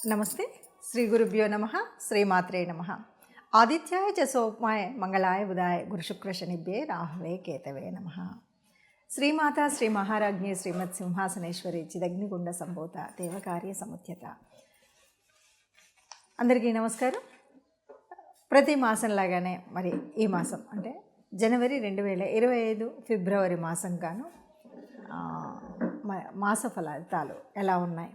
నమస్తే. శ్రీ గురుభ్యో నమ. శ్రీమాత్రే నమ. ఆదిత్యాయ చ సోమాయ మంగళాయ బుధాయ గురుశుక్ర శనిభ్యే రాహవే కేతవే నమ. శ్రీమాత శ్రీ మహారాజ్ఞి శ్రీమత్ సింహాసనేశ్వరి చిదగ్నిగుండ సంభూత దేవకార్య సముద్యత. అందరికీ నమస్కారం. ప్రతి మాసంలాగానే మరి ఈ మాసం అంటే జనవరి 2025 ఫిబ్రవరి మాసం గాను మాస ఫలితాలు ఎలా ఉన్నాయి,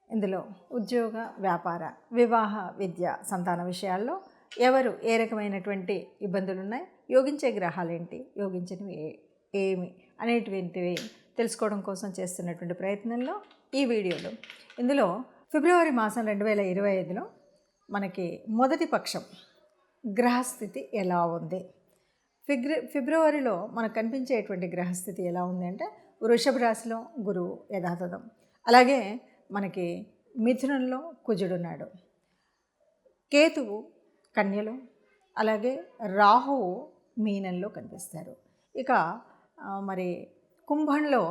ఇందులో ఉద్యోగ, వ్యాపార, వివాహ, విద్య, సంతాన విషయాల్లో ఎవరు ఏ రకమైనటువంటి ఇబ్బందులు ఉన్నాయి, యోగించే గ్రహాలు ఏంటి, యోగించినవి ఏమి అనేటువంటివి తెలుసుకోవడం కోసం చేస్తున్నటువంటి ప్రయత్నంలో ఈ వీడియోలో ఇందులో ఫిబ్రవరి మాసం 2025లో మనకి మొదటి పక్షం గ్రహస్థితి ఎలా ఉంది, ఫిబ్రవరిలో మనకు కనిపించేటువంటి గ్రహస్థితి ఎలా ఉంది అంటే వృషభ రాశిలో గురువు యథాతథం, అలాగే మనకి మిథునంలో కుజుడున్నాడు, కేతువు కన్యలో, అలాగే రాహువు మీనంలో కనిపిస్తారు. ఇక మరి కుంభంలో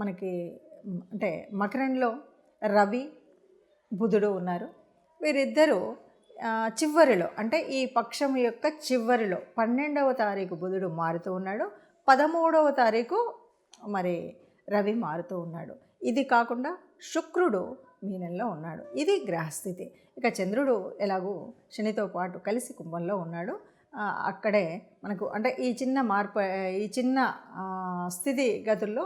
మనకి అంటే మకరంలో రవి బుధుడు ఉన్నారు. వీరిద్దరూ చివరిలో అంటే ఈ పక్షం యొక్క చివరిలో 12వ తారీఖు బుధుడు మారుతూ ఉన్నాడు, 13వ తారీఖు మరి రవి మారుతూ ఉన్నాడు. ఇది కాకుండా శుక్రుడు మీనంలో ఉన్నాడు. ఇది గ్రహస్థితి. ఇక చంద్రుడు ఎలాగూ శనితో పాటు కలిసి కుంభంలో ఉన్నాడు. అక్కడే మనకు అంటే ఈ చిన్న స్థితి గతుల్లో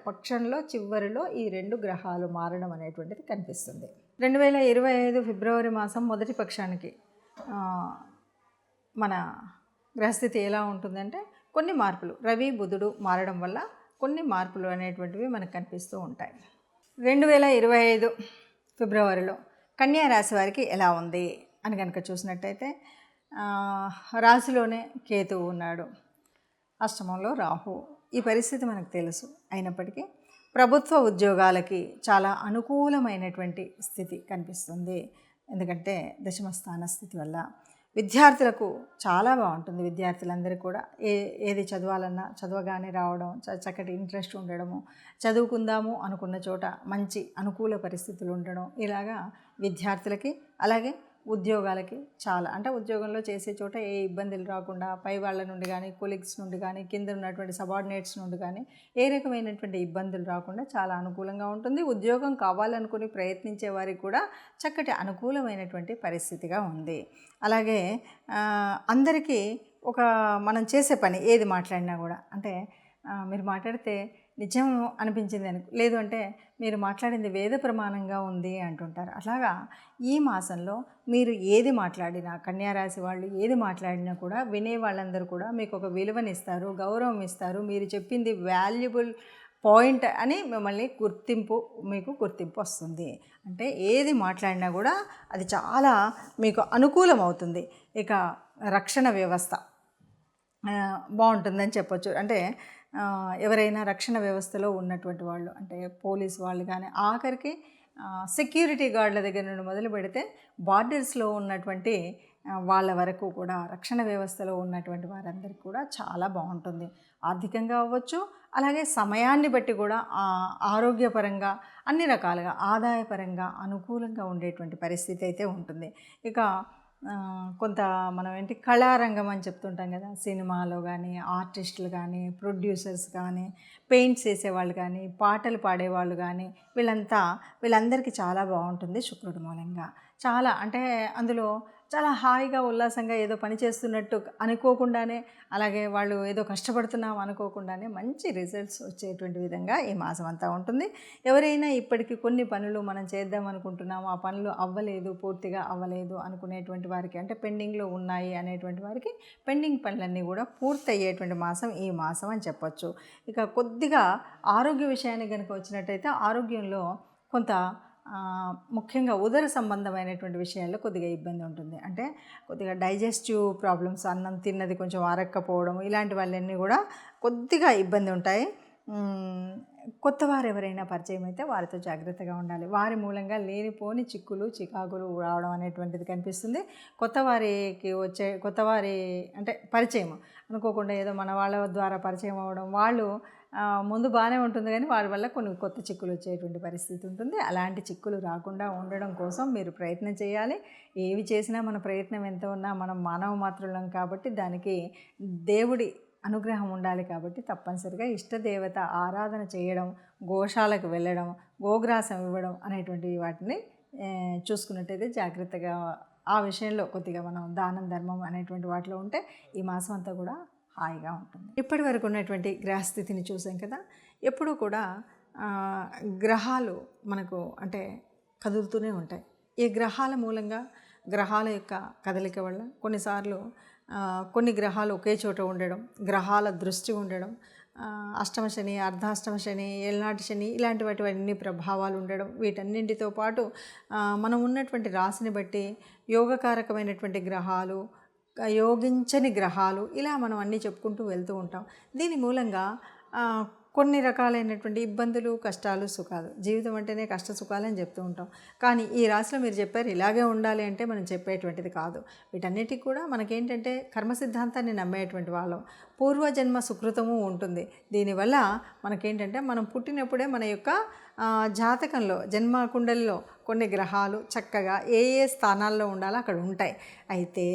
పక్షంలో చివరిలో ఈ రెండు గ్రహాలు మారడం అనేటువంటిది కనిపిస్తుంది. 2025 ఫిబ్రవరి మాసం మొదటి పక్షానికి మన గ్రహస్థితి ఎలా ఉంటుందంటే కొన్ని మార్పులు, రవి బుధుడు మారడం వల్ల కొన్ని మార్పులు అనేటువంటివి మనకు కనిపిస్తూ ఉంటాయి. 2025 ఫిబ్రవరిలో కన్యా రాశి వారికి ఎలా ఉంది అని కనుక చూసినట్టయితే రాశిలోనే కేతువు ఉన్నాడు, అష్టమంలో రాహు. ఈ పరిస్థితి మనకు తెలుసు. అయినప్పటికీ ప్రభుత్వ ఉద్యోగాలకి చాలా అనుకూలమైనటువంటి స్థితి కనిపిస్తుంది. ఎందుకంటే దశమ స్థాన స్థితి వల్ల విద్యార్థులకు చాలా బాగుంటుంది. విద్యార్థులందరూ కూడా ఏది చదవాలన్నా చదవగానే రావడం, చక్కటి ఇంట్రెస్ట్ ఉండడము, చదువుకుందాము అనుకున్న చోట మంచి అనుకూల పరిస్థితులు ఉండడం, ఇలాగా విద్యార్థులకి అలాగే ఉద్యోగాలకి చాలా అంటే ఉద్యోగంలో చేసే చోట ఏ ఇబ్బందులు రాకుండా పై వాళ్ళ నుండి కానీ కొలీగ్స్ నుండి కానీ కింద ఉన్నటువంటి సబార్డినేట్స్ నుండి కానీ ఏ రకమైనటువంటి ఇబ్బందులు రాకుండా చాలా అనుకూలంగా ఉంటుంది. ఉద్యోగం కావాలనుకుని ప్రయత్నించే వారికి కూడా చక్కటి అనుకూలమైనటువంటి పరిస్థితిగా ఉంది. అలాగే అందరికీ మనం చేసే పని ఏది మాట్లాడినా కూడా అంటే మీరు మాట్లాడితే నిజం అనిపించింది లేదు అంటే మీరు మాట్లాడింది వేద ప్రమాణంగా ఉంది అంటుంటారు. అలాగా ఈ మాసంలో మీరు ఏది మాట్లాడినా, కన్యారాశి వాళ్ళు ఏది మాట్లాడినా కూడా వినే వాళ్ళందరూ కూడా మీకు ఒక విలువనిస్తారు, గౌరవం ఇస్తారు. మీరు చెప్పింది వాల్యుబుల్ పాయింట్ అని మీకు గుర్తింపు వస్తుంది. అంటే ఏది మాట్లాడినా కూడా అది చాలా మీకు అనుకూలం అవుతుంది. ఇక రక్షణ వ్యవస్థ బాగుంటుందని చెప్పొచ్చు. అంటే ఎవరైనా రక్షణ వ్యవస్థలో ఉన్నటువంటి వాళ్ళు అంటే పోలీస్ వాళ్ళు కానీ ఆఖరికి సెక్యూరిటీ గార్డుల దగ్గర నుండి మొదలు పెడితే బార్డర్స్లో ఉన్నటువంటి వాళ్ళ వరకు కూడా రక్షణ వ్యవస్థలో ఉన్నటువంటి వారందరికీ కూడా చాలా బాగుంటుంది. ఆర్థికంగా అవ్వచ్చు, అలాగే సమయాన్ని బట్టి కూడా ఆరోగ్యపరంగా అన్ని రకాలుగా ఆదాయపరంగా అనుకూలంగా ఉండేటువంటి పరిస్థితి అయితే ఉంటుంది. ఇక కొంత మనం కళారంగం అని చెప్తుంటాం కదా, సినిమాలో కానీ ఆర్టిస్టులు కానీ ప్రొడ్యూసర్స్ కానీ పెయింట్స్ వేసేవాళ్ళు కానీ పాటలు పాడేవాళ్ళు కానీ వీళ్ళందరికీ చాలా బాగుంటుంది శుక్రుడి మూలంగా. చాలా అంటే అందులో చాలా హాయిగా ఉల్లాసంగా ఏదో పని చేస్తున్నట్టు అనుకోకుండానే, అలాగే వాళ్ళు ఏదో కష్టపడుతున్నాం అనుకోకుండానే మంచి రిజల్ట్స్ వచ్చేటువంటి విధంగా ఈ మాసం అంతా ఉంటుంది. ఎవరైనా ఇప్పటికీ కొన్ని పనులు మనం చేద్దాం అనుకుంటున్నాము, ఆ పనులు పూర్తిగా అవ్వలేదు అనుకునేటువంటి వారికి అంటే పెండింగ్లో ఉన్నాయి అనేటువంటి వారికి పెండింగ్ పనులన్నీ కూడా పూర్తి అయ్యేటువంటి మాసం ఈ మాసం అని చెప్పొచ్చు. ఇక కొద్దిగా ఆరోగ్య విషయానికి కనుక వచ్చినట్టయితే ఆరోగ్యంలో కొంత ముఖ్యంగా ఉదర సంబంధమైనటువంటి విషయాల్లో కొద్దిగా ఇబ్బంది ఉంటుంది. అంటే కొద్దిగా డైజెస్టివ్ ప్రాబ్లమ్స్, అన్నం తిన్నది కొంచెం అరక్కపోవడం, ఇలాంటి వాళ్ళన్నీ కూడా కొద్దిగా ఇబ్బంది ఉంటాయి. కొత్త వారు ఎవరైనా పరిచయం అయితే వారితో జాగ్రత్తగా ఉండాలి. వారి మూలంగా లేనిపోని చికాకులు రావడం అనేటువంటిది కనిపిస్తుంది. కొత్త వారి అంటే పరిచయం అనుకోకుండా ఏదో మన వాళ్ళ ద్వారా పరిచయం అవ్వడం, వాళ్ళు ముందు బాగానే ఉంటుంది కానీ వాటి వల్ల కొన్ని కొత్త చిక్కులు వచ్చేటువంటి పరిస్థితి ఉంటుంది. అలాంటి చిక్కులు రాకుండా ఉండడం కోసం మీరు ప్రయత్నం చేయాలి. ఏవి చేసినా మన ప్రయత్నం ఎంత ఉన్నా మనం మానవ మాత్రులం కాబట్టి దానికి దేవుడి అనుగ్రహం ఉండాలి. కాబట్టి తప్పనిసరిగా ఇష్టదేవత ఆరాధన చేయడం, గోశాలకు వెళ్ళడం, గోగ్రాసం ఇవ్వడం అనేటువంటి వాటిని చూసుకున్నట్టయితే జాగ్రత్తగా ఆ విషయంలో కొద్దిగా మనం దానం ధర్మం అనేటువంటి వాటిలో ఉంటే ఈ మాసం అంతా కూడా హాయిగా ఉంటుంది. ఇప్పటి వరకు ఉన్నటువంటి గ్రహస్థితిని చూసాం కదా. ఎప్పుడూ కూడా గ్రహాలు మనకు అంటే కదులుతూనే ఉంటాయి. ఈ గ్రహాల మూలంగా గ్రహాల యొక్క కదలిక వల్ల కొన్నిసార్లు కొన్ని గ్రహాలు ఒకే చోట ఉండడం, గ్రహాల దృష్టి ఉండడం, అష్టమ శని, అర్ధాష్టమ శని, ఏళ్ళనాటి శని ఇలాంటి వాటివన్నీ ప్రభావాలు ఉండడం, వీటన్నింటితో పాటు మనం ఉన్నటువంటి రాశిని బట్టి యోగకారకమైనటువంటి గ్రహాలు, యోగించని గ్రహాలు ఇలా మనం అన్నీ చెప్పుకుంటూ వెళ్తూ ఉంటాం. దీని మూలంగా కొన్ని రకాలైనటువంటి ఇబ్బందులు, కష్టాలు, సుఖాలు, జీవితం అంటేనే కష్ట సుఖాలని చెప్తూ ఉంటాం. కానీ ఈ రాశిలో మీరు చెప్పారు ఇలాగే ఉండాలి అంటే మనం చెప్పేటువంటిది కాదు. వీటన్నిటికి కూడా మనకేంటంటే కర్మ సిద్ధాంతాన్ని నమ్మేటువంటి వాళ్ళం, పూర్వజన్మ సుకృతము ఉంటుంది. దీనివల్ల మనకేంటంటే మనం పుట్టినప్పుడే మన యొక్క జాతకంలో జన్మ కుండలిలో కొన్ని గ్రహాలు చక్కగా ఏ ఏ స్థానాల్లో ఉండాలో అక్కడ ఉంటాయి. అయితే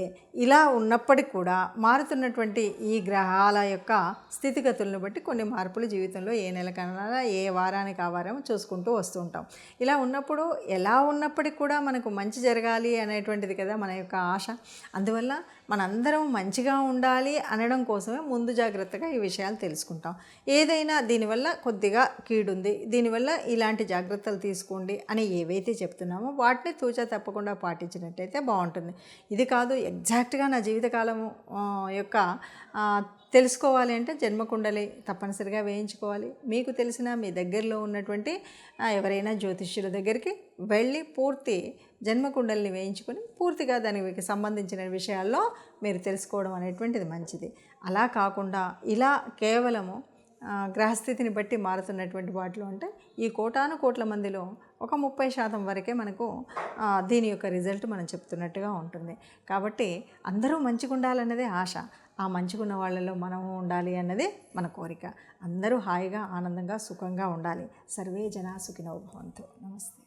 ఇలా ఉన్నప్పటికీ కూడా మారుతున్నటువంటి ఈ గ్రహాల యొక్క స్థితిగతులను బట్టి కొన్ని మార్పులు జీవితంలో ఏ నెలకన్నా ఏ వారానికి ఆ వారం చూసుకుంటూ వస్తూ ఉంటాం. ఇలా ఉన్నప్పుడు ఎలా ఉన్నప్పటికీ కూడా మనకు మంచి జరగాలి అనేటువంటిది కదా మన యొక్క ఆశ. అందువల్ల మనందరం మంచిగా ఉండాలి అనడం కోసమే ముందు జాగ్రత్తగా ఈ విషయాలు తెలుసుకుంటాం. ఏదైనా దీనివల్ల కొద్దిగా కీడుంది, దీనివల్ల ఇలాంటి జాగ్రత్తలు తీసుకోండి అని ఏవైతే చెప్తున్నామో వాటిని తూచా తప్పకుండా పాటించినట్టయితే బాగుంటుంది. ఇది కాదు ఎగ్జాక్ట్గా నా జీవితకాలము యొక్క తెలుసుకోవాలి అంటే జన్మకుండలి తప్పనిసరిగా వేయించుకోవాలి. మీకు తెలిసిన మీ దగ్గరలో ఉన్నటువంటి ఎవరైనా జ్యోతిష్యుల దగ్గరికి వెళ్ళి పూర్తి జన్మకుండలిని వేయించుకొని పూర్తిగా దానికి సంబంధించిన విషయాల్లో మీరు తెలుసుకోవడం అనేటువంటిది మంచిది. అలా కాకుండా ఇలా కేవలము గ్రహస్థితిని బట్టి మారుతున్నటువంటి వాటిలో అంటే ఈ కోటాను కోట్ల మందిలో ఒక 30% వరకే మనకు దీని యొక్క రిజల్ట్ మనం చెప్తున్నట్టుగా ఉంటుంది. కాబట్టి అందరూ మంచిగా ఉండాలన్నదే ఆశ. ఆ మంచిగున్న వాళ్ళలో మనము ఉండాలి అన్నదే మన కోరిక. అందరూ హాయిగా ఆనందంగా సుఖంగా ఉండాలి. సర్వే జనా సుఖినో భవంతు. నమస్తే.